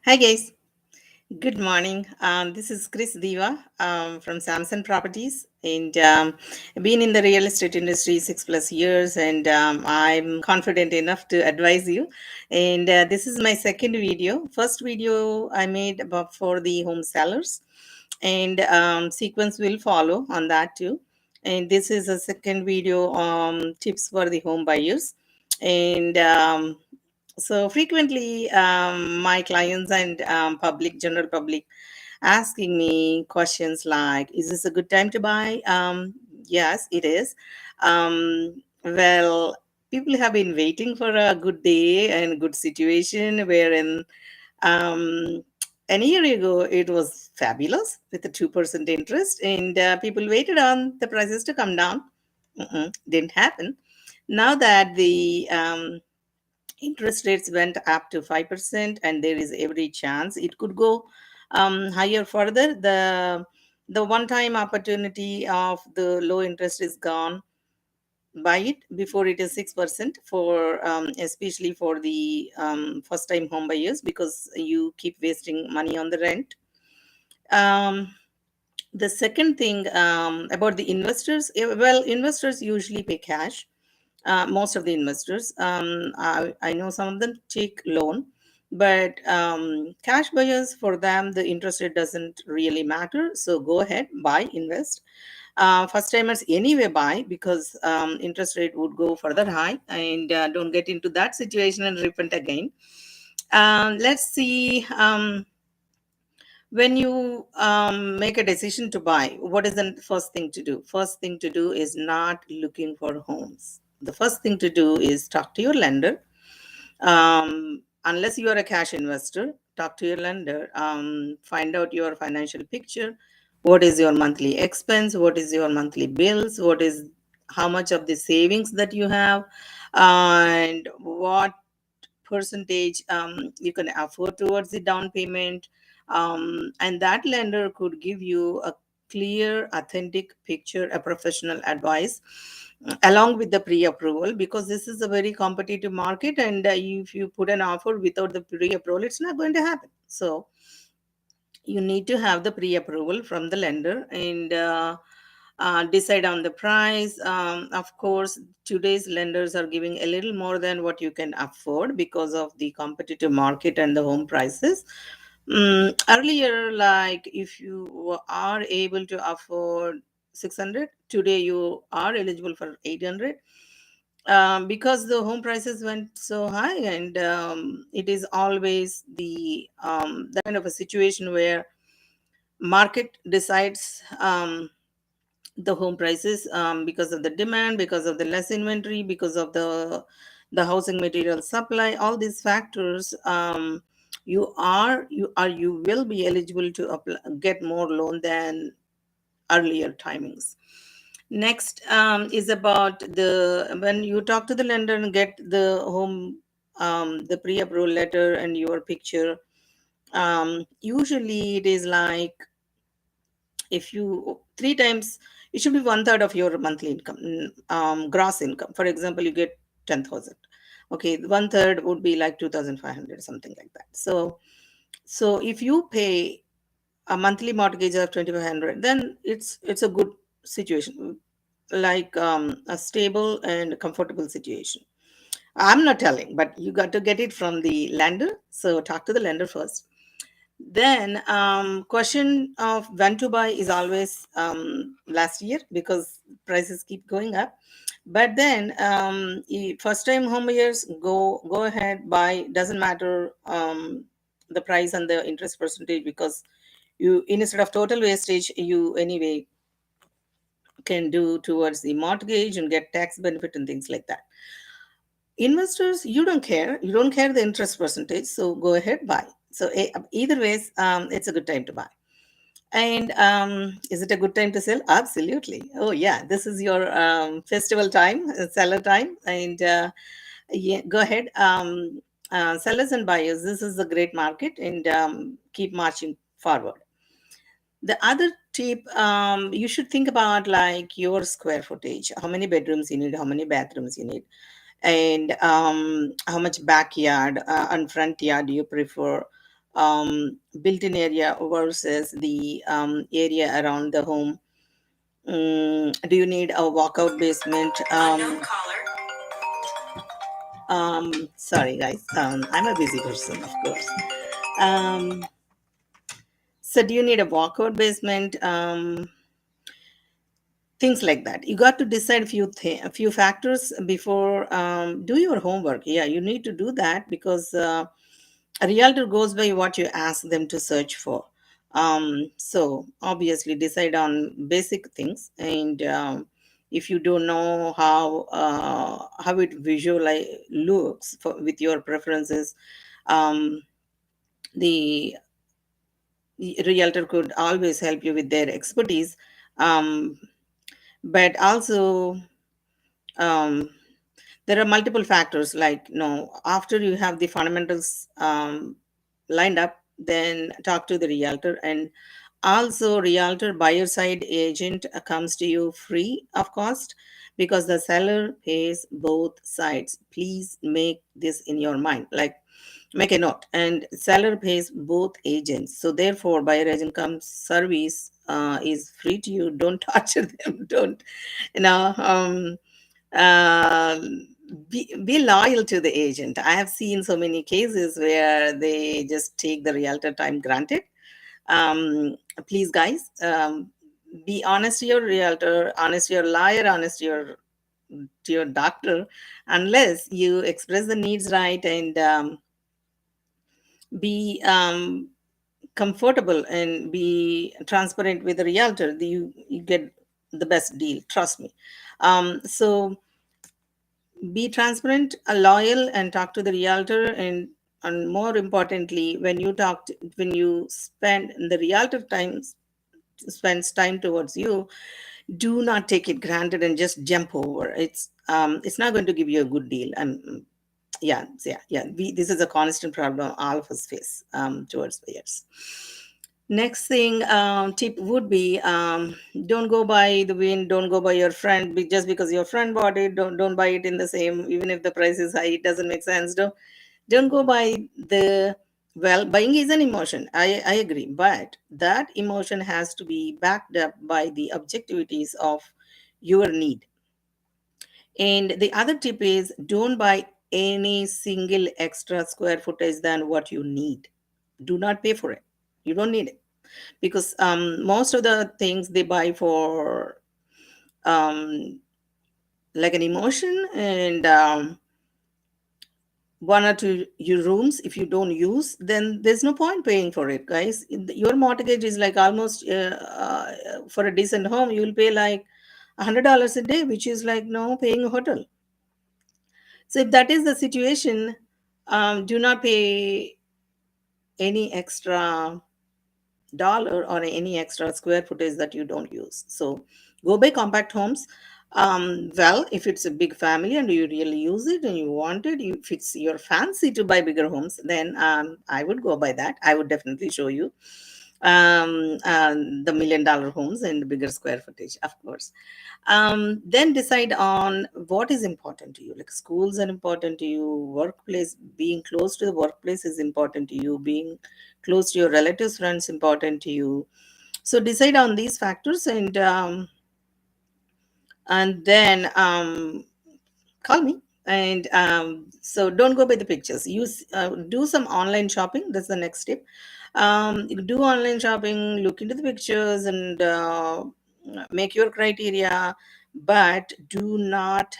Hi guys, good morning. This is Chris Diva from Samson Properties, and I've been in the real estate industry 6 plus years, and I'm confident enough to advise you. And this is my second video. First video I made about for the home sellers, and sequence will follow on that too. And this is a second video tips for the home buyers, and so frequently, my clients and general public, asking me questions like, "Is this a good time to buy?" Yes, it is. Well, people have been waiting for a good day and good situation, wherein um, an year ago it was fabulous with a 2% interest, and people waited on the prices to come down. Didn't happen. Now that the interest rates went up to 5%, and there is every chance it could go higher further. The one time opportunity of the low interest is gone. Buy it before it is 6% for especially for the first time home buyers, because you keep wasting money on the rent. um, the second thing about the investors, well, investors usually pay cash. Most of the investors, I know some of them take loan, but cash buyers, for them the interest rate doesn't really matter, so go ahead, buy, invest. First timers anyway buy, because interest rate would go further high, and don't get into that situation and repent again. Let's see. When you make a decision to buy, what is the first thing to do? First thing to do is not looking for homes. The first thing to do is talk to your lender. Unless you are a cash investor, talk to your lender. Find out your financial picture. What is your monthly expense? What is your monthly bills? What is how much of the savings that you have, and what percentage you can afford towards the down payment. And that lender could give you a clear, authentic picture, a professional advice, along with the pre-approval, because this is a very competitive market, and if you put an offer without the pre-approval, it's not going to happen. So you need to have the pre-approval from the lender, and decide on the price. Of course, today's lenders are giving a little more than what you can afford because of the competitive market and the home prices. Earlier, like, if you are able to afford 600, today you are eligible for 800, because the home prices went so high. And it is always the kind of a situation where market decides the home prices, because of the demand, because of the less inventory, because of the housing material supply, all these factors. You will be eligible to get more loan than earlier timings. Next is about the when you talk to the lender and get the home, the pre-approval letter and your picture. Usually it is like, if you three times, it should be one third of your monthly income, gross income. For example, you get 10,000. Okay, one third would be like 2,500, something like that. So if you pay a monthly mortgage of 2,500, then it's a good situation, like a stable and comfortable situation. I'm not telling, but you got to get it from the lender. So talk to the lender first. Then question of when to buy is always last year, because prices keep going up. But then first time homebuyers, go ahead, buy, doesn't matter the price and the interest percentage, because you, instead of total wastage, you anyway can do towards the mortgage and get tax benefit and things like that. Investors, you don't care the interest percentage, so go ahead, buy. So either ways, it's a good time to buy. And is it a good time to sell? Absolutely. Oh, yeah. This is your festival time, seller time. And yeah, go ahead. Sellers and buyers, this is a great market, and keep marching forward. The other tip, you should think about like your square footage, how many bedrooms you need, how many bathrooms you need, and how much backyard and front yard do you prefer. built-in area versus the area around the home. Do you need a walkout basement? Sorry guys, I'm a busy person, of course. Um, so do you need a walkout basement? Things like that. You got to decide a few factors before do your homework. Yeah, you need to do that because a realtor goes by what you ask them to search for. So obviously decide on basic things, and if you don't know how it visually looks with your preferences, um, the realtor could always help you with their expertise. um, but also, um, there are multiple factors, like, after you have the fundamentals lined up, then talk to the realtor. And also, realtor buyer side agent comes to you free of cost, because the seller pays both sides. Please make this in your mind, like, make a note. And seller pays both agents, so therefore buyer agent comes service is free to you. Don't torture them. Don't, you know um, uh, be loyal to the agent. I have seen so many cases where they just take the realtor time granted. um, Please guys, be honest to your realtor, honest to your liar, honest to your doctor, unless you express the needs right, and be comfortable and be transparent with the realtor. You get the best deal, trust me. So be transparent, loyal, and talk to the realtor. And more importantly, when you spend the realtor time spends time towards you, do not take it granted and just jump over. It's not going to give you a good deal. Yeah. This is a constant problem all of us face towards buyers. Next thing, tip would be, don't go by the wind, don't go by your friend. Just because your friend bought it, don't buy it in the same, even if the price is high, it doesn't make sense. Don't go by the, well, buying is an emotion. I agree, but that emotion has to be backed up by the objectivities of your need. And the other tip is, don't buy any single extra square footage than what you need. Do not pay for it. You don't need it, because most of the things they buy for, um, like an emotion, and one or two your rooms, if you don't use, then there's no point paying for it, guys. Your mortgage is like almost, for a decent home you will pay like $100 a day, which is like no paying a hotel. So if that is the situation, do not pay any extra dollar or any extra square footage that you don't use. So go by compact homes. Well, if it's a big family and you really use it and you want it, if it's your fancy to buy bigger homes, then I would go by that. I would definitely show you the $1 million homes and the bigger square footage, of course. Then decide on what is important to you. Like, schools are important to you, workplace, being close to the workplace is important to you, being close to your relatives, friends, important to you. So decide on these factors, and then call me. And so don't go by the pictures. Use Do some online shopping. That's the next step. You do online shopping, look into the pictures, and make your criteria, but do not,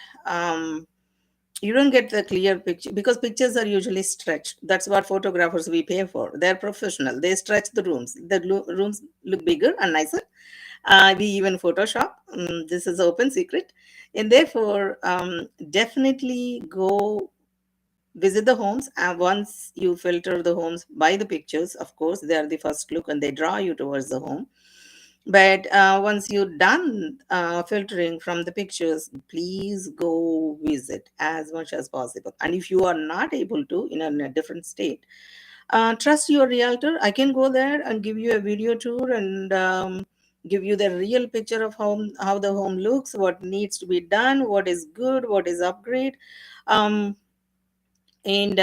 you don't get the clear picture, because pictures are usually stretched. That's what photographers we pay for. They're professional. They stretch the rooms. The rooms look bigger and nicer. We even Photoshop. This is open secret. And therefore, definitely go visit the homes. And once you filter the homes by the pictures, of course, they are the first look and they draw you towards the home. But once you're done filtering from the pictures, please go visit as much as possible. And if you are not able to, in a different state, trust your realtor. I can go there and give you a video tour, and give you the real picture of how the home looks, what needs to be done, what is good, what is upgrade. Um, and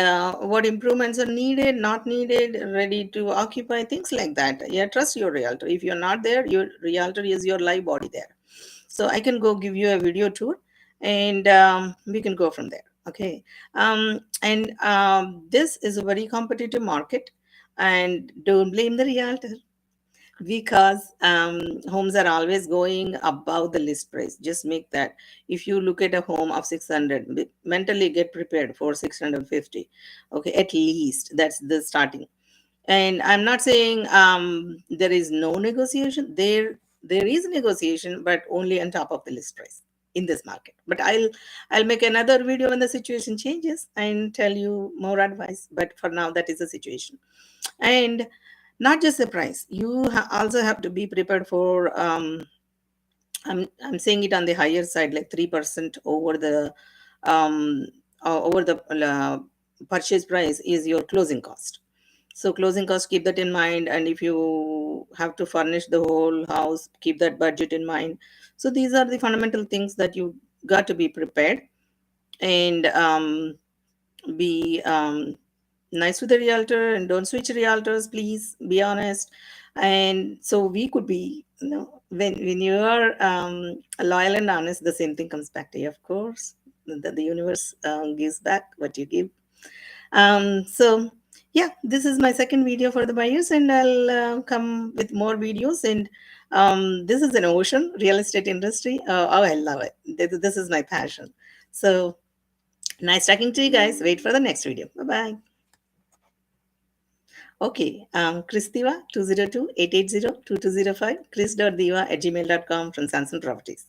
what improvements are needed, not needed, ready to occupy, things like that. Yeah, trust your realtor. If you're not there, your realtor is your live body there. So I can go give you a video tour, and we can go from there. Okay. And this is a very competitive market, and don't blame the realtor, because homes are always going above the list price. Just make that, if you look at a home of 600, mentally get prepared for 650. Okay, at least that's the starting. And I'm not saying there is no negotiation. There is negotiation, but only on top of the list price in this market. But I'll make another video when the situation changes and tell you more advice. But for now, that is the situation. And not just the price, you also have to be prepared for I'm saying it on the higher side, like 3% um over the purchase price is your closing cost. So closing cost, keep that in mind. And if you have to furnish the whole house, keep that budget in mind. So these are the fundamental things that you got to be prepared. And be nice to the realtor, and don't switch realtors, please be honest. And so we could be, when you are loyal and honest, the same thing comes back to you, of course. The universe gives back what you give. So yeah, this is my second video for the buyers, and I'll come with more videos. And this is an ocean, real estate industry. Oh, I love it. This is my passion. So nice talking to you guys. Wait for the next video. Bye bye. Okay, Chris Diva, 202-880-2205, chris.diva@gmail.com from Sanson Properties.